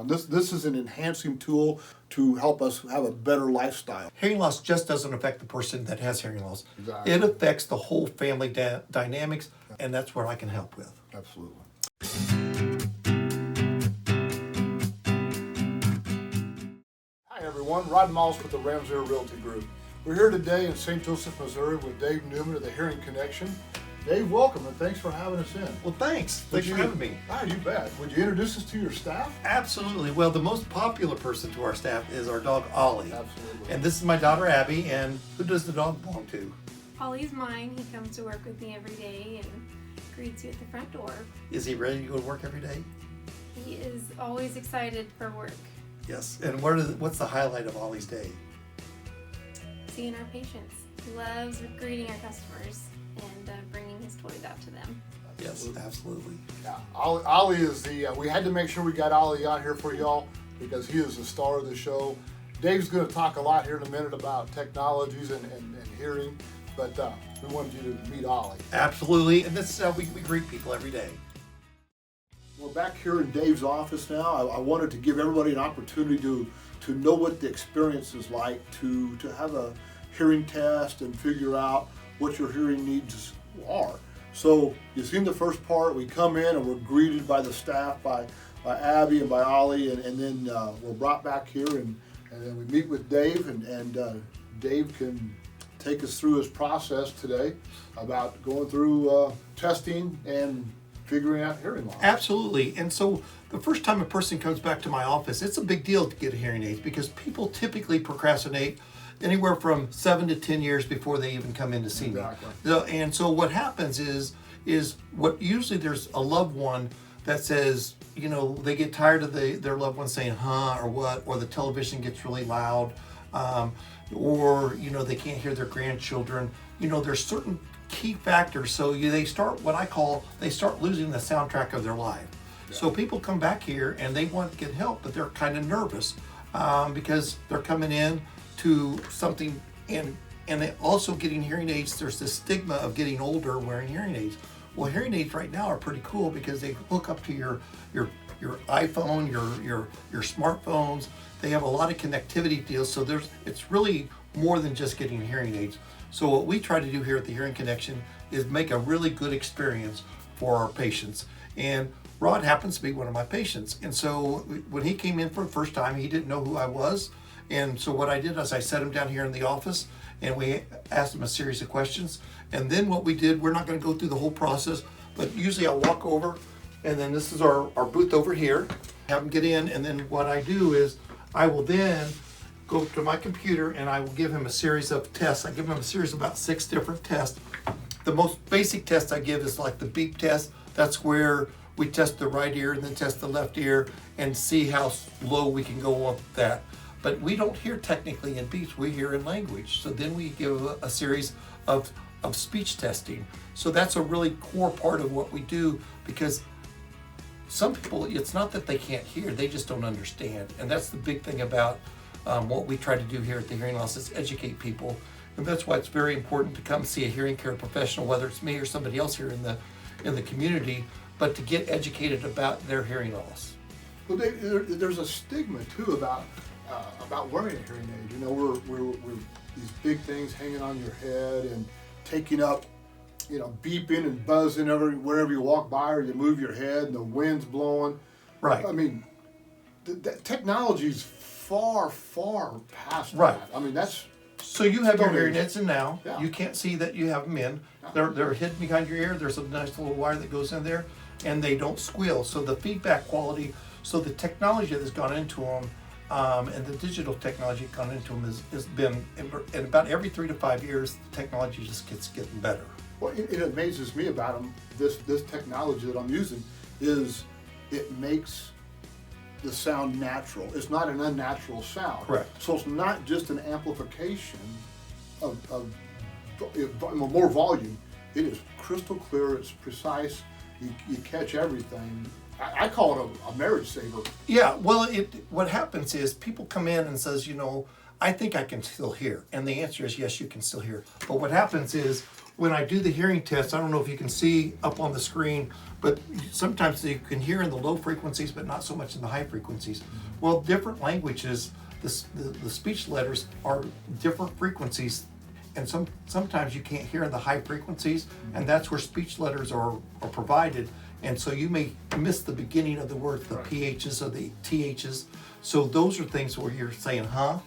This is an enhancing tool to help us have a better lifestyle. Hearing loss just doesn't affect the person that has hearing loss. Exactly. It affects the whole family dynamics, and that's what I can help with. Absolutely. Hi everyone, Rod Moss with the Ramseier Realty Group. We're here today in St. Joseph, Missouri with Dave Newman of the Hearing Connection. Dave, welcome and thanks for having us in. Well, thanks. Thanks for having me. You bet. Would you introduce us to your staff? Absolutely. Well, the most popular person to our staff is our dog, Ollie. Absolutely. And this is my daughter, Abby, and who does the dog belong to? Ollie's mine. He comes to work with me every day and greets you at the front door. Is he ready to go to work every day? He is always excited for work. Yes. And what's the highlight of Ollie's day? Seeing our patients. He loves greeting our customers and bringing his toys out to them. Yes, absolutely. Yeah, Ollie is we had to make sure we got Ollie out here for y'all because he is the star of the show. Dave's going to talk a lot here in a minute about technologies and hearing, but we wanted you to meet Ollie. Absolutely, and this is how we greet people every day. We're back here in Dave's office now. I wanted to give everybody an opportunity to know what the experience is like, to have a hearing test and figure out what your hearing needs are. So you've seen the first part. We come in and we're greeted by the staff, by Abby and by Ollie, and then we're brought back here and then we meet with Dave and Dave can take us through his process today about going through testing and figuring out hearing loss. Absolutely. And so the first time a person comes back to my office, it's a big deal to get a hearing aid because people typically procrastinate anywhere from 7 to 10 years before they even come in to see Exactly. me. And so what happens is what usually there's a loved one that says, you know, they get tired of their loved one saying, huh, or what, or the television gets really loud, or, you know, they can't hear their grandchildren. You know, there's certain key factors. So they start losing the soundtrack of their life. Yeah. So people come back here and they want to get help, but they're kind of nervous because they're coming in to something and also getting hearing aids. There's this stigma of getting older wearing hearing aids. Well, hearing aids right now are pretty cool because they hook up to your iPhone, your smartphones. They have a lot of connectivity deals, so it's really more than just getting hearing aids. So what we try to do here at the Hearing Connection is make a really good experience for our patients. And Rod happens to be one of my patients. And so when he came in for the first time, he didn't know who I was. And so what I did is I set him down here in the office and we asked him a series of questions. And then what we did, we're not going to go through the whole process, but usually I'll walk over and then this is our booth over here, have him get in. And then what I do is I will then go to my computer and I will give him a series of tests. I give him a series of about 6 different tests. The most basic test I give is like the beep test. That's where we test the right ear and then test the left ear and see how low we can go on that. But we don't hear technically in beeps, we hear in language. So then we give a series of speech testing. So that's a really core part of what we do because some people, it's not that they can't hear, they just don't understand. And that's the big thing about what we try to do here at the Hearing Loss is educate people. And that's why it's very important to come see a hearing care professional, whether it's me or somebody else here in the community, but to get educated about their hearing loss. Well, there's a stigma too about wearing a hearing aid. You know, we're these big things hanging on your head and taking up, you know, beeping and buzzing wherever you walk by or you move your head and the wind's blowing. Right. I mean, the technology's far past right. that. I mean, that's... So you have your hearing aids in now. Yeah. You can't see that you have them in. They're hidden behind your ear. There's a nice little wire that goes in there and they don't squeal. So the feedback quality, so the technology that's gone into them and the digital technology gone into them has been, and about every 3 to 5 years, the technology just keeps getting better. Well, it amazes me about them, this technology that I'm using, is it makes the sound natural. It's not an unnatural sound. Correct. So it's not just an amplification of more volume. It is crystal clear, it's precise, you catch everything. I call it a marriage saver. Yeah, well, what happens is people come in and says, you know, I think I can still hear. And the answer is yes, you can still hear. But what happens is when I do the hearing test, I don't know if you can see up on the screen, but sometimes you can hear in the low frequencies, but not so much in the high frequencies. Well, different languages, the speech letters are different frequencies, and sometimes you can't hear in the high frequencies, and that's where speech letters are provided. And so you may miss the beginning of the words, the PHs or the THs. So those are things where you're saying, huh,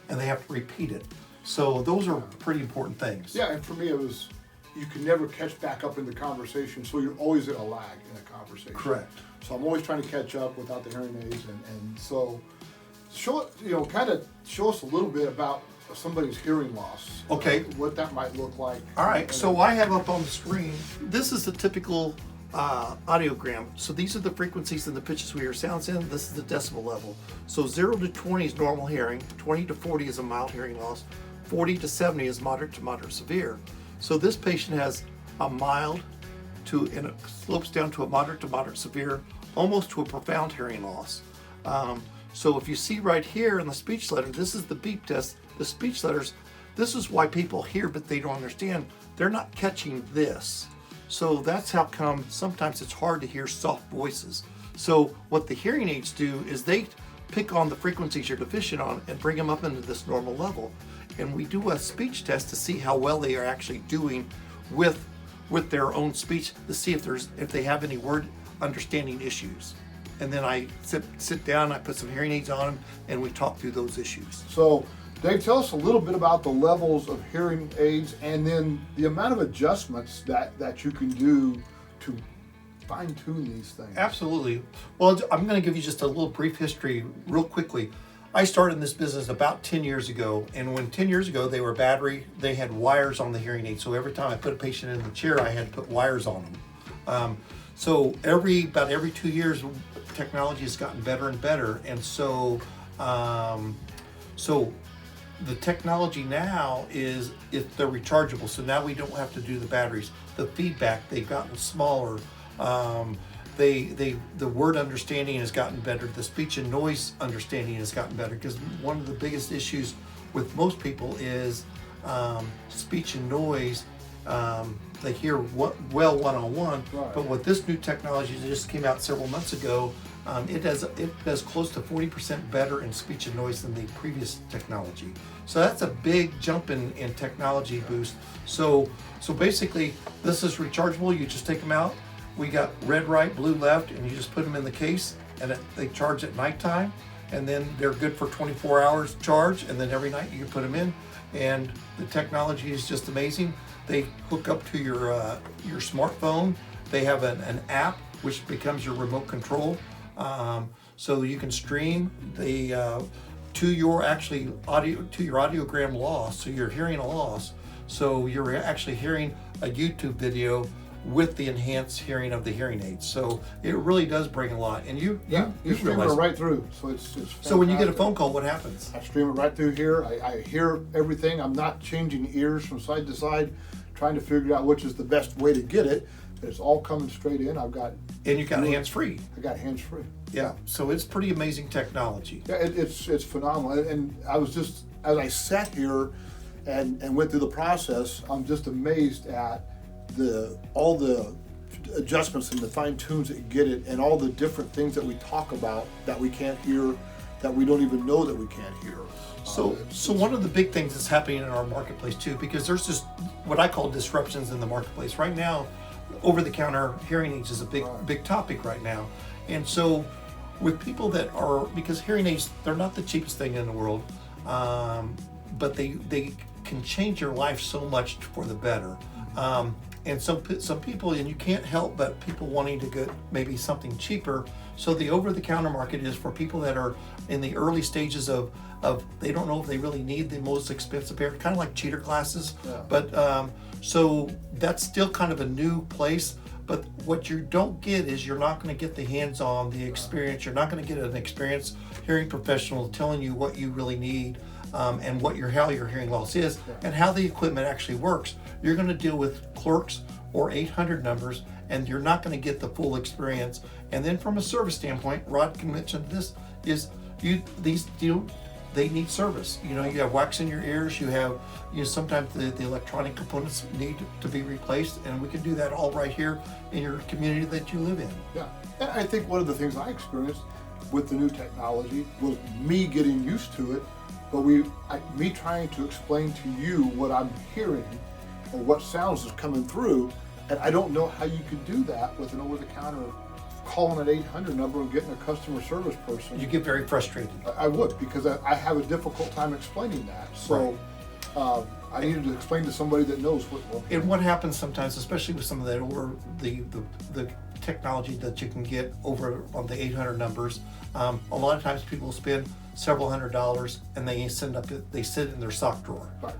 and they have to repeat it. So those are pretty important things. Yeah, and for me it was, you can never catch back up in the conversation, so you're always in a lag in a conversation. Correct. So I'm always trying to catch up without the hearing aids, and so kind of show us a little bit about somebody's hearing loss. Okay. What that might look like. All right, so I have up on the screen, this is the typical audiogram. So these are the frequencies and the pitches we hear sounds in. This is the decibel level. So 0 to 20 is normal hearing, 20 to 40 is a mild hearing loss, 40 to 70 is moderate to moderate severe. So this patient has a mild and it slopes down to a moderate to moderate severe, almost to a profound hearing loss. So if you see right here in the speech letter, this is the beep test. The speech letters, this is why people hear but they don't understand. They're not catching this. So that's how come sometimes it's hard to hear soft voices. So what the hearing aids do is they pick on the frequencies you're deficient on and bring them up into this normal level. And we do a speech test to see how well they are actually doing with their own speech, to see if they have any word understanding issues. And then I sit down, I put some hearing aids on them, and we talk through those issues. So Dave, tell us a little bit about the levels of hearing aids and then the amount of adjustments that you can do to fine tune these things. Absolutely. Well, I'm going to give you just a little brief history real quickly. I started in this business about 10 years ago, and when 10 years ago they were battery, they had wires on the hearing aid. So every time I put a patient in the chair, I had to put wires on them. So about every 2 years, technology has gotten better and better, and so the technology now is if they're rechargeable. So now we don't have to do the batteries. The feedback, they've gotten smaller. The word understanding has gotten better. The speech and noise understanding has gotten better, because one of the biggest issues with most people is speech and noise. They hear well one-on-one, right. But with this new technology that just came out several months ago, it does close to 40% better in speech and noise than the previous technology. So that's a big jump in technology boost. So basically, this is rechargeable. You just take them out. We got red right, blue left, and you just put them in the case, and they charge at nighttime, and then they're good for 24 hours charge, and then every night you can put them in, and the technology is just amazing. They hook up to your smartphone. They have an app which becomes your remote control, so you can stream to your audiogram loss, so you're hearing a loss. So you're actually hearing a YouTube video with the enhanced hearing of the hearing aids. So it really does bring a lot. And you stream it right through. So it's so when you get a phone call, what happens? I stream it right through here. I hear everything. I'm not changing ears from side to side, trying to figure out which is the best way to get it. It's all coming straight in. And you got hands free. I got hands free. Yeah. So it's pretty amazing technology. Yeah, it's phenomenal. And I was just, as I sat here and went through the process, I'm just amazed at all the adjustments and the fine tunes that get it, and all the different things that we talk about that we can't hear, that we don't even know that we can't hear. So one of the big things that's happening in our marketplace too, because there's just what I call disruptions in the marketplace right now. Over-the-counter hearing aids is a big topic right now, and so with people that are, because hearing aids, they're not the cheapest thing in the world, but they can change your life so much for the better. And some people, and you can't help but people wanting to get maybe something cheaper. So the over-the-counter market is for people that are in the early stages of they don't know if they really need the most expensive pair, kind of like cheater glasses. Yeah. But so that's still kind of a new place. But what you don't get is you're not going to get the hands-on, the experience. You're not going to get an experienced hearing professional telling you what you really need. And how your hearing loss is, and how the equipment actually works. You're going to deal with clerks or 800 numbers, and you're not going to get the full experience. And then from a service standpoint, Rod can mention this, is they need service. You know, you have wax in your ears, sometimes the electronic components need to be replaced, and we can do that all right here in your community that you live in. Yeah, and I think one of the things I experienced with the new technology was me getting used to it, but me trying to explain to you what I'm hearing or what sounds is coming through, and I don't know how you could do that with an over-the-counter calling an 800 number and getting a customer service person. You get very frustrated. I would, because I have a difficult time explaining that. So I needed to explain to somebody that knows what. And what happens sometimes, especially with some of that over the technology that you can get over on the 800 numbers, a lot of times people spend several $100s and they sit in their sock drawer, Right.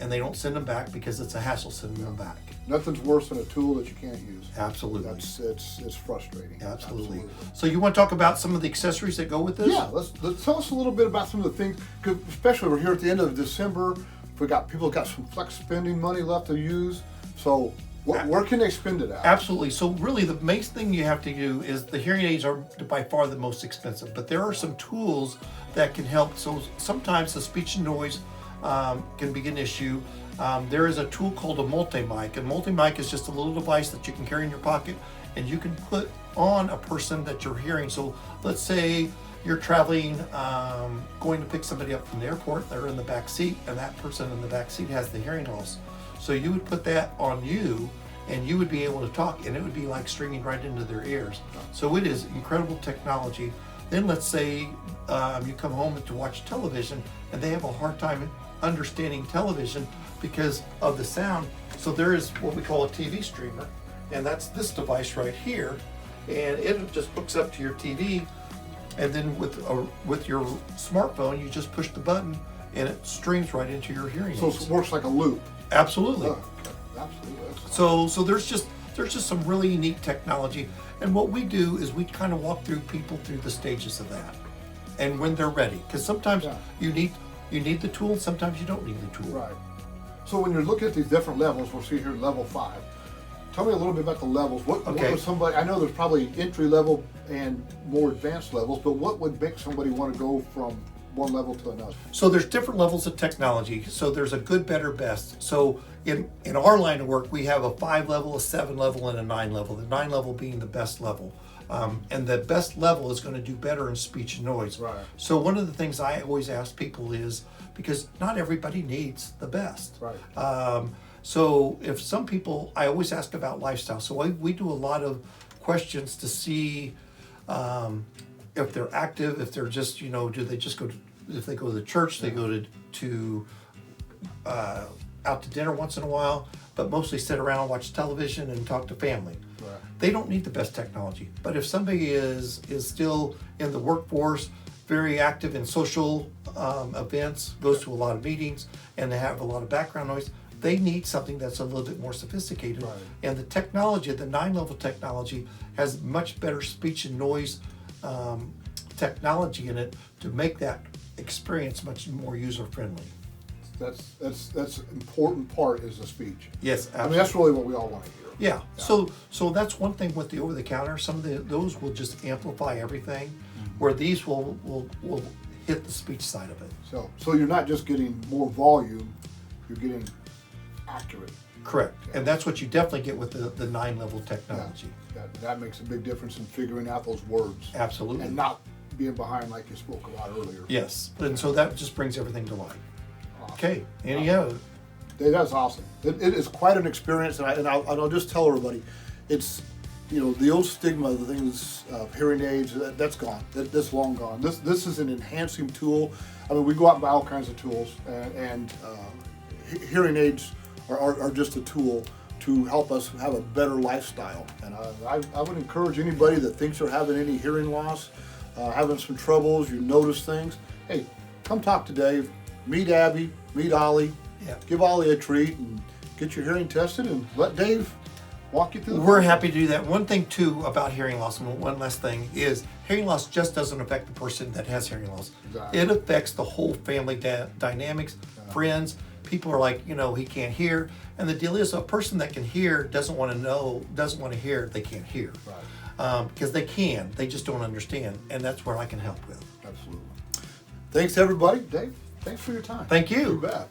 And they don't send them back because it's a hassle sending them back. Nothing's worse than a tool that you can't use. Absolutely. It's frustrating. Absolutely. So you want to talk about some of the accessories that go with this? Yeah, let's tell us a little bit about some of the things, 'cause especially we're here at the end of December. People got some flex spending money left to use. So where can they spend it at? Absolutely. So really the main thing you have to do is the hearing aids are by far the most expensive, but there are some tools that can help. So sometimes the speech and noise can be an issue. There is a tool called a multi-mic. A multi-mic is just a little device that you can carry in your pocket and you can put on a person that you're hearing. So let's say you're traveling, going to pick somebody up from the airport, they're in the back seat, and that person in the back seat has the hearing loss. So you would put that on you and you would be able to talk, and it would be like streaming right into their ears. So it is incredible technology. Then let's say you come home to watch television and they have a hard time understanding television because of the sound. So there is what we call a TV streamer, and that's this device right here, and it just hooks up to your TV, and then with your smartphone you just push the button and it streams right into your hearing aids. So it works like a loop. Absolutely. Okay. Absolutely. So there's just some really neat technology, and what we do is we kind of walk through people through the stages of that, and when they're ready, because sometimes you need the tool, and sometimes you don't need the tool. Right. So when you're looking at these different levels, we'll see here level 5. Tell me a little bit about the levels. What would somebody? I know there's probably entry level and more advanced levels, but what would make somebody want to go from one level to another? So there's different levels of technology. So there's a good, better, best. So in our line of work, we have a 5 level, a 7 level, and a 9 level. The 9 level being the best level. And the best level is going to do better in speech and noise. Right. So one of the things I always ask people is, because not everybody needs the best. Right. So if some people, I always ask about lifestyle. So we do a lot of questions to see if they're active, if they're just, do they just go to, if they go to the church, they go to out to dinner once in a while, but mostly sit around and watch television and talk to family. Right. They don't need the best technology. But if somebody is still in the workforce, very active in social events, goes to a lot of meetings, and they have a lot of background noise, they need something that's a little bit more sophisticated. Right. And the technology, the 9-level technology, has much better speech and noise technology in it to make that experience much more user-friendly. That's important part is the speech. Yes, absolutely. I mean, that's really what we all want to hear. Yeah. So that's one thing with the over-the-counter. Some of those will just amplify everything, where these will hit the speech side of it. So you're not just getting more volume, you're getting accurate. Correct. And that's what you definitely get with the 9-level technology. That makes a big difference in figuring out those words. Absolutely. And not being behind like you spoke about earlier. Yes. And so that just brings everything to light. Awesome. Okay. Any other? That's awesome. It is quite an experience, and I'll just tell everybody, it's, the old stigma of the things, hearing aids, that's gone. That's long gone. This is an enhancing tool. I mean, we go out and buy all kinds of tools, and hearing aids are just a tool to help us have a better lifestyle. And I would encourage anybody that thinks they're having any hearing loss, having some troubles, you notice things, hey, come talk to Dave, meet Abby, meet Ollie, give Ollie a treat, and get your hearing tested, and let Dave walk you through. We're happy to do that. One thing too about hearing loss, and one last thing, is hearing loss just doesn't affect the person that has hearing loss. Exactly. It affects the whole family dynamics, friends. People are like, he can't hear. And the deal is, a person that can hear doesn't want to hear, they can't hear. Right. Because they just don't understand. And that's where I can help with. Absolutely. Thanks everybody. Dave, thanks for your time. Thank you. You bet.